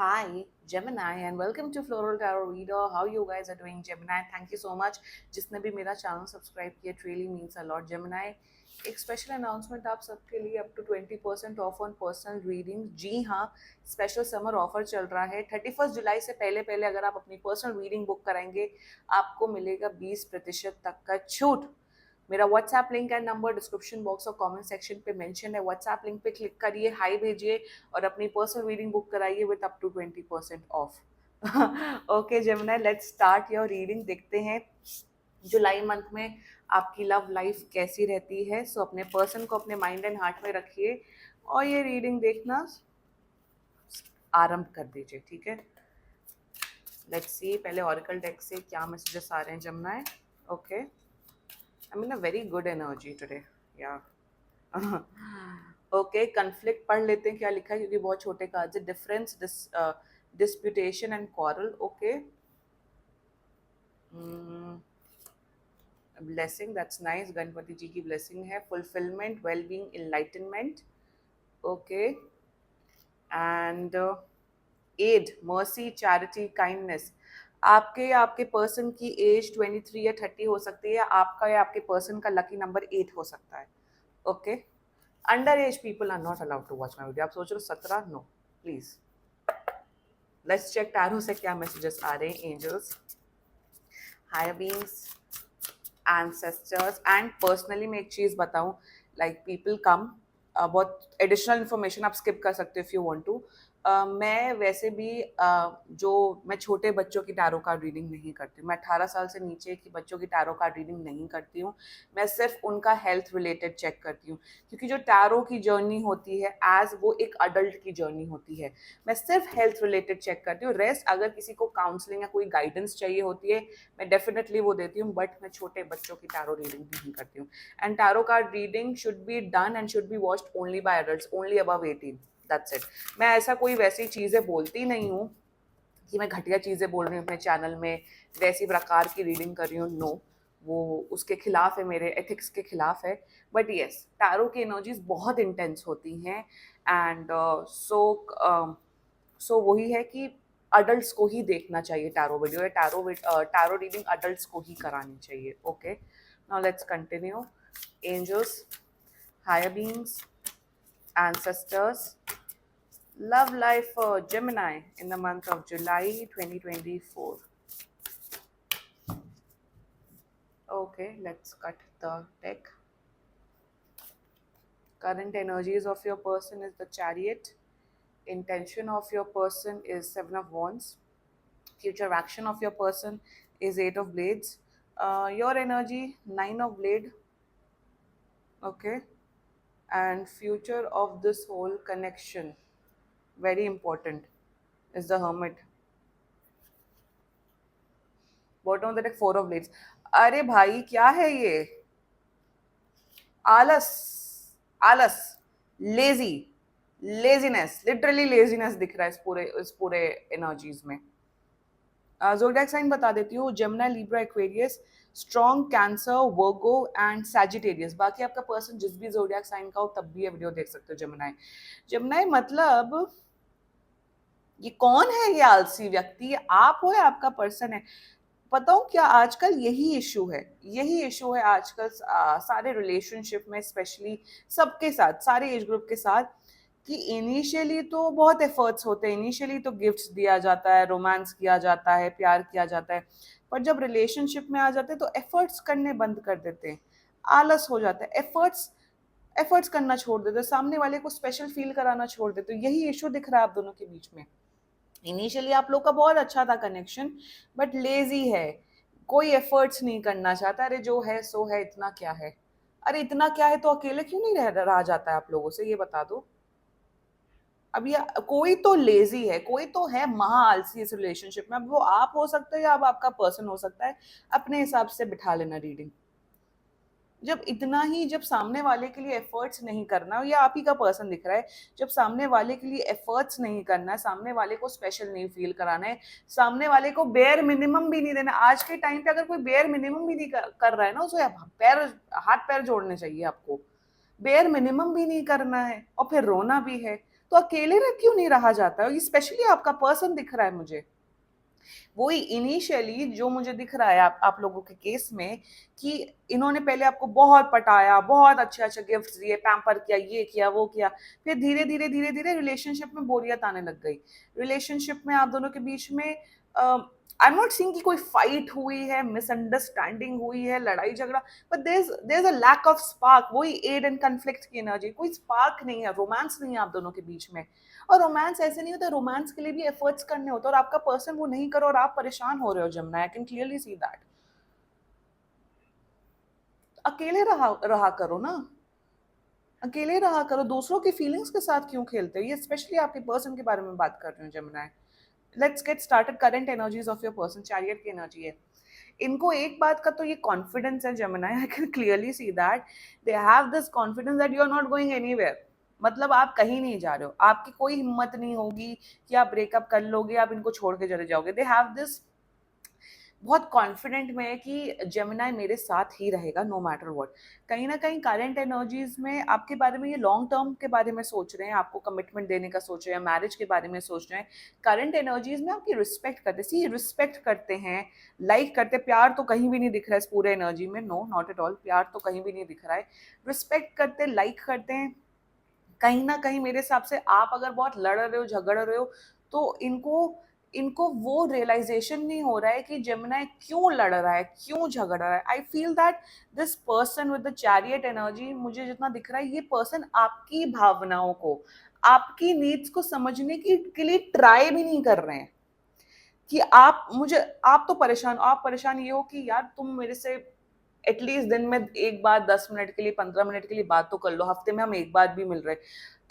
Hi, Gemini, and welcome to Floral Tarot Reader. How you guys are doing, Gemini? Thank you so much. जिसने भी मेरा channel subscribe किया, it really means a lot, Gemini. एक special announcement आप सबके लिए up to 20% off on personal reading. जी हाँ, स्पेशल समर ऑफर चल रहा है। 31 जुलाई से पहले पहले अगर आप अपनी पर्सनल रीडिंग बुक कराएंगे, आपको मिलेगा 20% तक का छूट। मेरा WhatsApp link and number description box और कमेंट सेक्शन पे मेंशन है। व्हाट्सएप लिंक पे क्लिक करिए, हाई भेजिए और अपनी पर्सनल रीडिंग बुक कराइए with up to 20% off. Okay Gemini, let's start your reading. देखते हैं जुलाई मंथ में आपकी लव लाइफ कैसी रहती है। सो अपने पर्सन को अपने माइंड एंड हार्ट में रखिए और ये रीडिंग देखना आरंभ कर दीजिए, ठीक है। लेट्स सी पहले ऑरिकल डेक से क्या मैसेजेस आ रहे हैं Gemini. Okay, I'm in a very good energy today. Yeah. Okay, conflict पढ़ लेते हैं क्या लिखा है, क्योंकि बहुत छोटे कार्ड्स है। Difference, disputation and quarrel. Okay, blessing, that's nice. Ganpati ji की ब्लेसिंग है। Fulfilment, wellbeing, enlightenment. Okay, and aid, mercy, charity, kindness. आपके या आपके पर्सन की एज 23 या 30 हो सकती है। आपका या आपके पर्सन का लकी नंबर 8 हो सकता है। Okay, under age people are not allowed to watch my video. आप सोच रहे हो 17? No, please. Let's check tarot से क्या मैसेजेस आ रहे हैं। Angels, higher beings, ancestors and personally मैं एक चीज बताऊं, लाइक पीपल कम, बहुत एडिशनल इन्फॉर्मेशन आप स्किप कर सकते हो इफ यू वांट टू। मैं वैसे भी जो मैं छोटे बच्चों की टैरो कार्ड रीडिंग नहीं करती हूँ। मैं 18 साल से नीचे की बच्चों की टैरो कार्ड रीडिंग नहीं करती हूँ। मैं सिर्फ उनका हेल्थ रिलेटेड चेक करती हूँ, क्योंकि जो टैरो की जर्नी होती है एज वो एक अडल्ट की जर्नी होती है। मैं सिर्फ हेल्थ रिलेटेड चेक करती हूँ। रेस्ट अगर किसी को काउंसलिंग या कोई गाइडेंस चाहिए होती है, मैं डेफिनेटली वो देती हूँ, बट मैं छोटे बच्चों की टैरो रीडिंग नहीं करती हूँ। And tarot card reading should be done and should be watched only by adults, only above 18। That's it. मैं ऐसा कोई वैसी चीज़ें बोलती नहीं हूँ कि मैं घटिया चीज़ें बोल रही हूँ अपने चैनल में, वैसी प्रकार की रीडिंग कर रही हूँ। नो, वो उसके खिलाफ है, मेरे एथिक्स के खिलाफ है। बट येस, टैरो की एनर्जीज बहुत इंटेंस होती हैं। एंड सो वही है कि अडल्ट्स को ही देखना चाहिए टैरो वीडियो, या टैरो रीडिंग अडल्ट्स को ही करानी चाहिए। Okay, now let's continue. Angels, higher beings, ancestors, love life for Gemini in the month of July 2024. Okay, let's cut the deck. Current energies of your person is the Chariot. Intention of your person is Seven of Wands. Future action of your person is Eight of Blades. Your energy, Nine of Blade. Okay, and future of this whole connection, very important, is the Hermit. Bottom of the deck, four of blades. अरे भाई क्या है ये, आलस, आलस, lazy, laziness, literally laziness दिख रहा है इस पूरे एनर्जीज में। ज़ोडिएक साइन बता देती हूँ, Gemini, Libra, Aquarius, strong, cancer, Virgo and Sagittarius. बाकी आपका पर्सन जिस भी ज़ोडिएक साइन का हो तब भी ये वीडियो देख सकते हो। जेमिनी, जेमिनी मतलब ये कौन है, ये आलसी व्यक्ति, आप हो या आपका पर्सन है? बताऊं क्या, आजकल यही इशू है, यही इशू है आजकल सारे रिलेशनशिप में, स्पेशली सबके साथ, सारे एज ग्रुप के साथ, कि इनिशियली तो बहुत एफर्ट्स होते हैं, इनिशियली तो गिफ्ट्स दिया जाता है, रोमांस किया जाता है, प्यार किया जाता है, पर जब रिलेशनशिप में आ जाते हैं तो एफर्ट्स करने बंद कर देते हैं, आलस हो जाता है, एफर्ट्स एफर्ट्स करना छोड़ देते हैं, सामने वाले को स्पेशल फील कराना छोड़ देते हो। यही इशू दिख रहा है आप दोनों के बीच में। इनिशियली आप लोग का बहुत अच्छा था कनेक्शन, बट लेजी है, कोई एफर्ट्स नहीं करना चाहता। अरे जो है सो है, इतना क्या है, अरे इतना क्या है, तो अकेले क्यों नहीं रहा जाता है आप लोगों से, ये बता दो। अब ये कोई तो लेजी है, कोई तो है महा आलसी इस रिलेशनशिप में। अब वो आप हो सकते हो या अब आपका पर्सन हो सकता है, अपने हिसाब से बिठा लेना रीडिंग। जब इतना ही, जब सामने वाले के लिए एफर्ट्स नहीं करना, या आप ही का पर्सन दिख रहा है, जब सामने वाले के लिए एफर्ट्स नहीं करना है, सामने वाले को स्पेशल नहीं फील कराना है, सामने वाले को बेयर मिनिमम भी नहीं देना। आज के टाइम पे अगर कोई बेयर मिनिमम भी नहीं कर रहा है ना, उसे पैर, हाथ पैर जोड़ने चाहिए आपको। बेयर मिनिमम भी नहीं करना है और फिर रोना भी है, तो अकेले रह क्यों नहीं रहा जाता है? स्पेशली आपका पर्सन दिख रहा है मुझे, वही इनिशियली जो मुझे दिख रहा है आप लोगों के केस में, कि इन्होंने पहले आपको बहुत पटाया, बहुत अच्छे अच्छे गिफ्ट्स दिए, पैम्पर किया, ये किया वो किया, फिर धीरे धीरे धीरे धीरे रिलेशनशिप में बोरियत आने लग गई। रिलेशनशिप में आप दोनों के बीच में आई एम नॉट सीइंग कि कोई फाइट हुई है, मिसअंडरस्टैंडिंग हुई है, लड़ाई झगड़ा, but there is a lack of spark, वही एड एंड कन्फ्लिक्ट की एनर्जी, कोई स्पार्क नहीं है, रोमांस नहीं है आप दोनों के बीच में। और रोमांस ऐसे नहीं होता, रोमांस के लिए भी एफर्ट्स करने होते हैं, और आपका पर्सन वो नहीं करो और आप परेशान हो रहे हो Jamuna, I can clearly see that. अकेले रहा रहा करो ना, अकेले रहा करो, दूसरों की फीलिंग्स के साथ क्यों खेलते हो? ये स्पेशली आपके पर्सन के बारे में बात कर रही हूँ Jamuna. Let's get started. Current energies of your person, chariot की एनर्जी है। इनको एक बात का तो ये कॉन्फिडेंस है Jamuna, I can clearly see that they have this confidence that you are not going anywhere. मतलब आप कहीं नहीं जा रहे हो, आपकी कोई हिम्मत नहीं होगी कि आप ब्रेकअप कर लोगे, आप इनको छोड़ के चले जाओगे। दे हैव दिस, बहुत कॉन्फिडेंट में है कि जेमिनाई मेरे साथ ही रहेगा नो मैटर व्हाट। कहीं ना कहीं करंट एनर्जीज में आपके बारे में ये लॉन्ग टर्म के बारे में सोच रहे हैं, आपको कमिटमेंट देने का सोच रहे हैं, मैरिज के बारे में सोच रहे हैं। करंट एनर्जीज में आपकी रिस्पेक्ट करते, सी रिस्पेक्ट करते हैं, लाइक करते। प्यार तो कहीं भी नहीं दिख रहा है इस पूरे एनर्जी में, नो नॉट एट ऑल, प्यार तो कहीं भी नहीं दिख रहा है। रिस्पेक्ट करते, लाइक करते हैं। कहीं ना कहीं मेरे हिसाब से आप अगर बहुत लड़ रहे हो, झगड़ रहे हो, तो इनको इनको वो रियलाइजेशन नहीं हो रहा है कि जेमिनाई क्यों लड़ रहा है, क्यों झगड़ रहा है। आई feel that this person with the chariot energy, मुझे जितना दिख रहा है, ये पर्सन आपकी भावनाओं को, आपकी नीड्स को समझने की के लिए ट्राई भी नहीं कर रहे हैं। कि आप तो परेशान, आप परेशान ये हो कि यार तुम मेरे से एटलीस्ट दिन में एक बार 10 मिनट के लिए, 15 मिनट के लिए बात तो कर लो, हफ्ते में हम एक बार भी मिल रहे,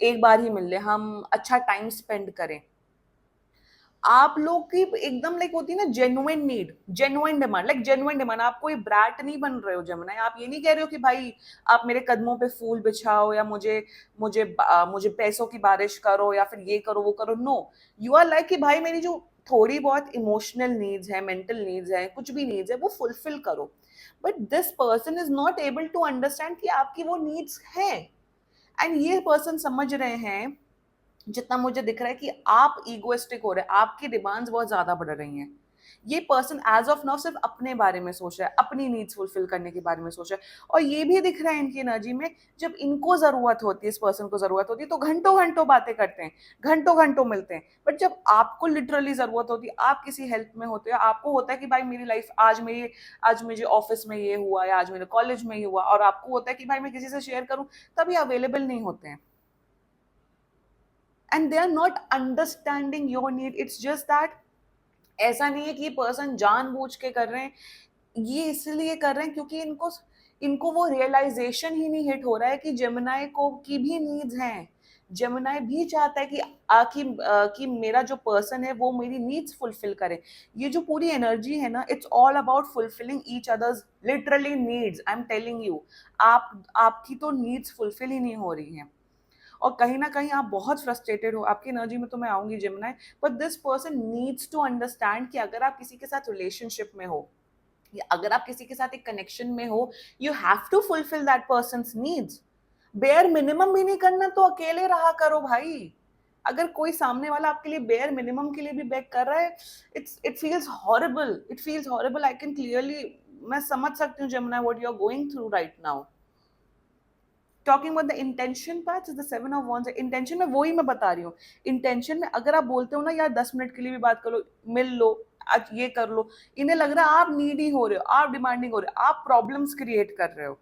एक बार ही मिल ले, हम अच्छा टाइम स्पेंड करें। आप लोग की एकदम लाइक होती है ना genuine need, genuine demand, like genuine demand. आप कोई ब्रैट नहीं बन रहे हो जमुना, आप ये नहीं कह रहे हो कि भाई आप मेरे कदमों पे फूल बिछाओ, या मुझे पैसों की बारिश करो, या फिर ये करो वो करो। नो, यू आर लाइक कि भाई मेरी जो थोड़ी बहुत इमोशनल नीड्स है, मेंटल नीड्स है, कुछ भी नीड्स है, वो फुलफिल करो। But this person is not able to understand कि आपकी वो नीड्स हैं। एंड ये पर्सन समझ रहे हैं, जितना मुझे दिख रहा है, कि आप ईगोइस्टिक हो रहे हैं, आपकी डिमांड्स बहुत ज्यादा बढ़ रही हैं। ये पर्सन एज ऑफ नाउ सिर्फ अपने बारे में सोच रहा है, अपनी नीड्स फुलफिल करने के बारे में सोच रहा है। और ये भी दिख रहा है इनकी एनर्जी में, जब इनको जरूरत होती है, इस पर्सन को जरूरत होती है, तो घंटों घंटों बातें करते हैं, घंटों घंटों मिलते हैं। बट जब आपको लिटरली जरूरत होती है, आप किसी हेल्प में होते हो, आपको होता है कि भाई मेरी लाइफ आज मुझे ऑफिस में ये हुआ, या आज मेरे कॉलेज में ये हुआ, और आपको होता है कि भाई मैं किसी से शेयर करूं, तभी अवेलेबल नहीं होते हैं। And they are not understanding your need. It's just that, ऐसा नहीं है कि ये पर्सन जानबूझ के कर रहे हैं, ये इसलिए कर रहे हैं क्योंकि इनको इनको वो रियलाइजेशन ही नहीं हिट हो रहा है कि जेमिनाई को की भी नीड्स हैं। जेमिनाई भी चाहता है कि कि मेरा जो पर्सन है वो मेरी नीड्स फुलफिल करे। ये जो पूरी एनर्जी है ना, it's all about fulfilling each others literally needs. I am telling you, आपकी तो नीड्स फुलफिल ही नहीं हो रही हैं। और कहीं ना कहीं आप बहुत फ्रस्ट्रेटेड हो, आपकी एनर्जी में तो मैं आऊंगी Gemini, but this person needs to understand कि अगर आप किसी के साथ रिलेशनशिप में हो, या अगर आप किसी के साथ एक कनेक्शन में हो, you have to fulfil that person's needs. Bare minimum भी नहीं करना तो अकेले रहा करो भाई। अगर कोई सामने वाला आपके लिए बेयर मिनिमम के लिए भी बेग कर रहा है, it feels horrible, it feels horrible. I can clearly, मैं समझ सकती हूँ Jamuna what you are going through right now. Talking about the intention part is the 7 of Wands। Intention में वही मैं बता रही हूँ, इंटेंशन में अगर आप बोलते हो ना यार 10 मिनट के लिए भी बात करो, मिल लो, आज ये कर लो, इन्हें लग रहा है आप नीडी हो रहे हो, आप डिमांडिंग हो रहे हो, आप प्रॉब्लम्स क्रिएट कर रहे हो।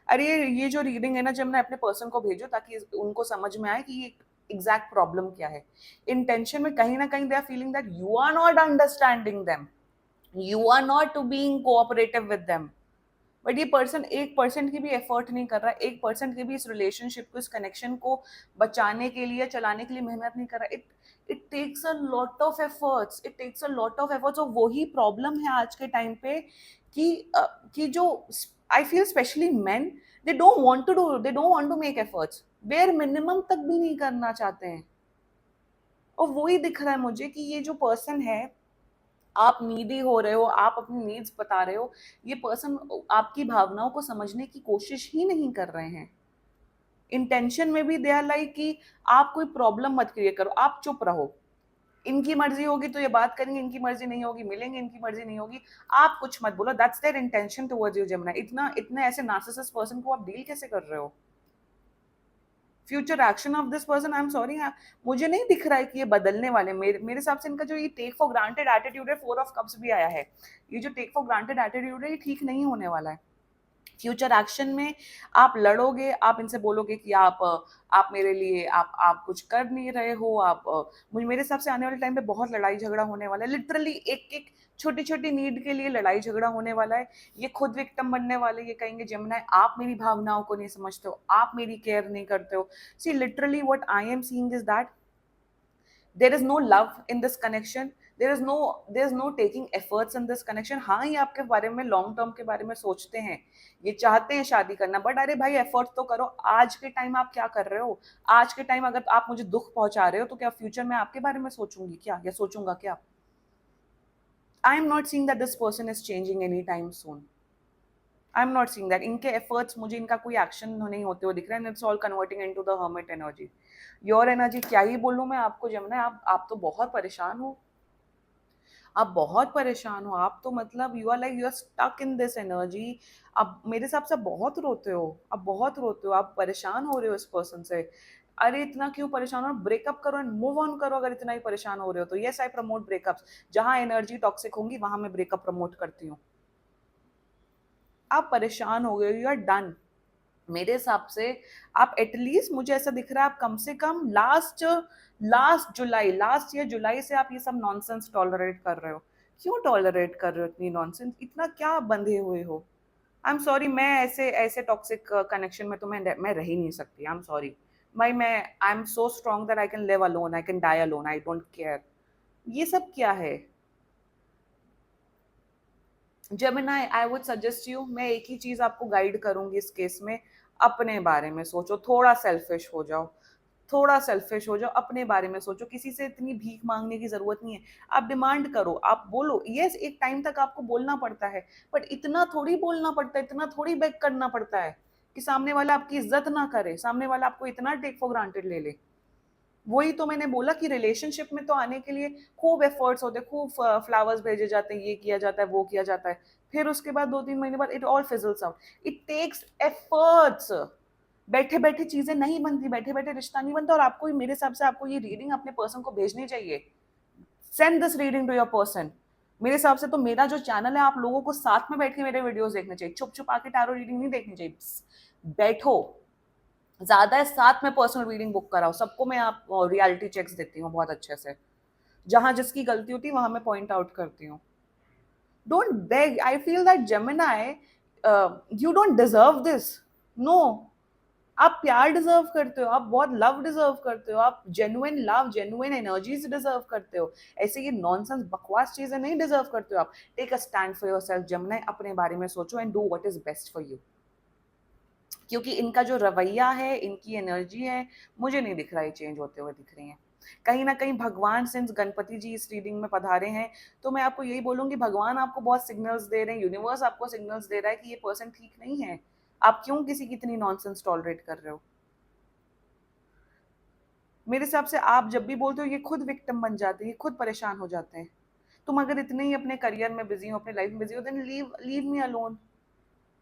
अरे ये जो रीडिंग है ना, जब मैं अपने पर्सन को भेजो ताकि उनको समझ में आए कि ये एग्जैक्ट प्रॉब्लम क्या है। इंटेंशन में कहीं ना कहीं they are feeling that you are not understanding them, you are not to being cooperative with them. But ये पर्सन 1% की भी एफर्ट नहीं कर रहा, 1% की भी इस रिलेशनशिप को, इस कनेक्शन को बचाने के लिए, चलाने के लिए मेहनत नहीं कर रहा। It takes a lot of efforts, it takes a lot of efforts. और वही प्रॉब्लम है आज के टाइम पे कि जो I feel specially men, they don't want to make efforts, bare minimum तक भी नहीं करना चाहते हैं। और वही दिख रहा है मुझे कि ये जो पर्सन है, आप नीडी हो रहे हो, आप अपनी नीड्स बता रहे हो, ये पर्सन आपकी भावनाओं को समझने की कोशिश ही नहीं कर रहे हैं। इंटेंशन में भी दे आर लाइक कि आप कोई प्रॉब्लम मत क्रिएट करो, आप चुप रहो, इनकी मर्जी होगी तो ये बात करेंगे, इनकी मर्जी नहीं होगी मिलेंगे, इनकी मर्जी नहीं होगी आप कुछ मत बोलो। That's there intention towards you Gemini. इतना इतने ऐसे नार्सिसिस्ट पर्सन को आप डील कैसे कर रहे हो? Future action of this person, I am sorry, मुझे नहीं दिख रहा है कि ये बदलने वाले। मेरे हिसाब से इनका जो ये टेक फॉर ग्रांटेड एटीट्यूड है, 4 ऑफ कप्स भी आया है, ये जो टेक फॉर ग्रांटेड एटीट्यूड है ये ठीक नहीं होने वाला है। फ्यूचर एक्शन में आप लड़ोगे, आप इनसे बोलोगे कि आप मेरे लिए आप कुछ कर नहीं रहे हो, आप मुझे मेरे हिसाब से आने वाले टाइम पे बहुत लड़ाई झगड़ा होने वाला है, लिटरली एक एक छोटी छोटी नीड के लिए लड़ाई झगड़ा होने वाला है। ये खुद विक्टिम बनने वाले, ये कहेंगे जेमिनी आप मेरी भावनाओं को नहीं समझते हो, आप मेरी केयर नहीं करते हो। See literally what I am seeing is that there is no love in this connection, there is no taking efforts in this connection. हाँ, ये आपके बारे में लॉन्ग टर्म के बारे में सोचते हैं, ये चाहते हैं शादी करना, बट अरे भाई एफर्ट तो करो। आज के टाइम आप क्या कर रहे हो? आज के टाइम अगर आप मुझे दुख पहुंचा रहे हो तो क्या फ्यूचर में आपके बारे में सोचूंगी क्या, या सोचूंगा क्या? आई am not seeing that this person is changing any time soon. I am not seeing that इनके एफर्ट्स, मुझे इनका कोई एक्शन नहीं होते हुए दिख रहा है, it's all converting into the hermit energy. Your energy क्या ही बोलूं मैं आपको जेमिनी, आप तो बहुत परेशान हो, आप बहुत परेशान हो, आप तो मतलब you are stuck in this energy. अब मेरे हिसाब से आप बहुत रोते हो, आप बहुत रोते हो, आप परेशान हो रहे हो इस पर्सन से। अरे इतना क्यों परेशान हो? ब्रेकअप करो एंड मूव ऑन करो अगर इतना ही परेशान हो रहे हो तो। यस, आई प्रमोट ब्रेकअप्स, जहां एनर्जी टॉक्सिक होंगी वहां मैं ब्रेकअप प्रमोट करती हूँ। आप परेशान हो गए, यू आर डन मेरे हिसाब से। आप एटलीस्ट, मुझे ऐसा दिख रहा है, आप कम से कम लास्ट ईयर जुलाई से आप ये सब नॉनसेंस टॉलरेट कर रहे हो। क्यों टॉलरेट कर रहे हो इतनी नॉनसेंस? इतना क्या बंधे हुए हो? आई एम सॉरी, मैं ऐसे ऐसे टॉक्सिक कनेक्शन में तो मैं रह ही नहीं सकती। आई एम सॉरी भाई, मैं I am so strong that I can live alone, I can die alone, I don't care. ये सब क्या है? Gemini, I would suggest you, मैं एक ही चीज आपको गाइड करूंगी इस केस में, अपने बारे में सोचो, थोड़ा सेल्फिश हो जाओ, थोड़ा सेल्फिश हो जाओ, अपने बारे में सोचो। किसी से इतनी भीख मांगने की जरूरत नहीं है। आप डिमांड करो, आप बोलो, यस एक टाइम तक आपको बोलना पड़ता है, बट इतना थोड़ी बोलना पड़ता है, इतना थोड़ी बेग करना पड़ता है कि सामने वाला आपकी इज्जत ना करे, सामने वाला आपको इतना टेक फॉर ग्रांटेड ले ले। वही तो मैंने बोला कि रिलेशनशिप में तो आने के लिए खूब एफर्ट्स होते हैं, खूब फ्लावर्स भेजे जाते हैं, ये किया जाता है, वो किया जाता है, फिर उसके बाद 2-3 महीने बाद it all fizzles out. It takes efforts. बैठे बैठे चीजें नहीं बनती, बैठे बैठे रिश्ता नहीं बनता। और आपको मेरे हिसाब से आपको ये रीडिंग अपने पर्सन को भेजनी चाहिए। Send this reading to your person. मेरे हिसाब से तो मेरा जो चैनल है, आप लोगों को साथ में बैठ के मेरे वीडियोस देखने चाहिए, छुप छुप आके टैरो रीडिंग नहीं देखनी चाहिए। बैठो, ज्यादा है साथ में पर्सनल रीडिंग बुक कराओ सबको। मैं आप रियलिटी चेक्स देती हूँ बहुत अच्छे से, जहां जिसकी गलती होती है वहां मैं पॉइंट आउट करती हूँ। Don't beg, I feel that Gemini, you don't deserve this. No, आप प्यार डिजर्व करते हो, आप बहुत लव डिजर्व करते हो, आप genuine love, genuine energies deserve करते हो। ऐसे ये नॉनसेंस बकवास चीजें नहीं डिजर्व करते हो आप। Take a stand for yourself Gemini, अपने बारे में सोचो and do what is best for you. क्योंकि इनका जो रवैया है, इनकी एनर्जी है, मुझे नहीं दिख रहा है चेंज होते हुए दिख रही है। कहीं ना कहीं भगवान सिंस गणपति जी इस रीडिंग में पधारे हैं, तो मैं आपको यही बोलूंगी, भगवान आपको बहुत सिग्नल्स दे रहे हैं, यूनिवर्स आपको सिग्नल्स दे रहा है कि ये पर्सन ठीक नहीं है। आप क्यों किसी की इतनी नॉनसेंस टॉलरेट कर रहे हो? मेरे हिसाब से आप जब भी बोलते हो ये खुद विक्टिम बन जाते हैं, ये खुद परेशान हो जाते हैं। तुम अगर इतने ही अपने करियर में बिजी हो, अपने लाइफ में बिजी हो, then leave leave me alone.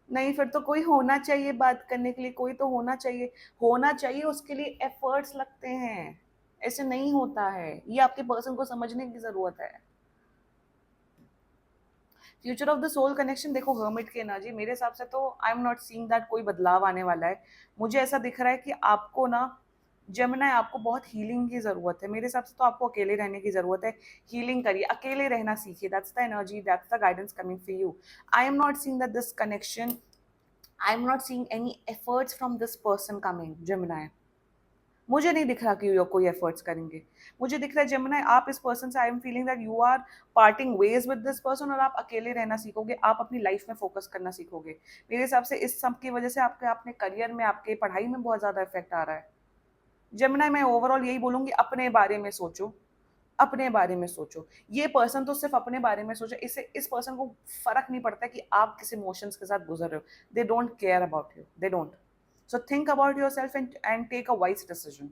नहीं, फिर तो कोई होना चाहिए बात करने के लिए, कोई तो होना चाहिए। होना चाहिए, उसके लिए एफर्ट्स लगते हैं, ऐसे नहीं होता है। ये आपके पर्सन को समझने की जरूरत है। Future of the soul connection देखो, हर्मिट की एनर्जी मेरे हिसाब से तो I am not seeing that कोई बदलाव आने वाला है। मुझे ऐसा दिख रहा है कि आपको ना जेमिनी, आपको बहुत हीलिंग की जरूरत है। मेरे हिसाब से तो आपको अकेले रहने की जरूरत है। हीलिंग करिए, अकेले रहना सीखिए। That's the energy, that's the guidance coming for you. I am not seeing that this connection, I am not seeing any efforts from this person coming Gemini. मुझे नहीं दिख रहा कि ये कोई एफर्ट्स करेंगे। मुझे दिख रहा है जेमिनी, आप इस पर्सन से, I am feeling that you are parting ways with this person, और आप अकेले रहना सीखोगे, आप अपनी लाइफ में फोकस करना सीखोगे। मेरे हिसाब से इस सब की वजह से आपके अपने करियर में, आपके पढ़ाई में बहुत ज्यादा इफेक्ट आ रहा है। जेमिनी, मैं ओवरऑल यही बोलूंगी, अपने बारे में सोचो, अपने बारे में सोचो। ये पर्सन तो सिर्फ अपने बारे में सोचो, इस पर्सन को फर्क नहीं पड़ता कि आप किस इमोशंस के साथ गुजर रहे हो। They don't care about you, they don't. So think about yourself and take a wise decision.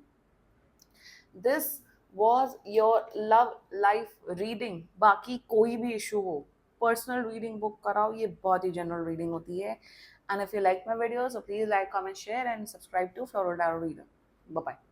This was your love life reading. बाकी कोई भी issue हो, personal reading book कराओ, ये बहुत ही general reading होती है. And if you like my videos, so please like, comment, share and subscribe to Floral Tarot Reader. Bye bye.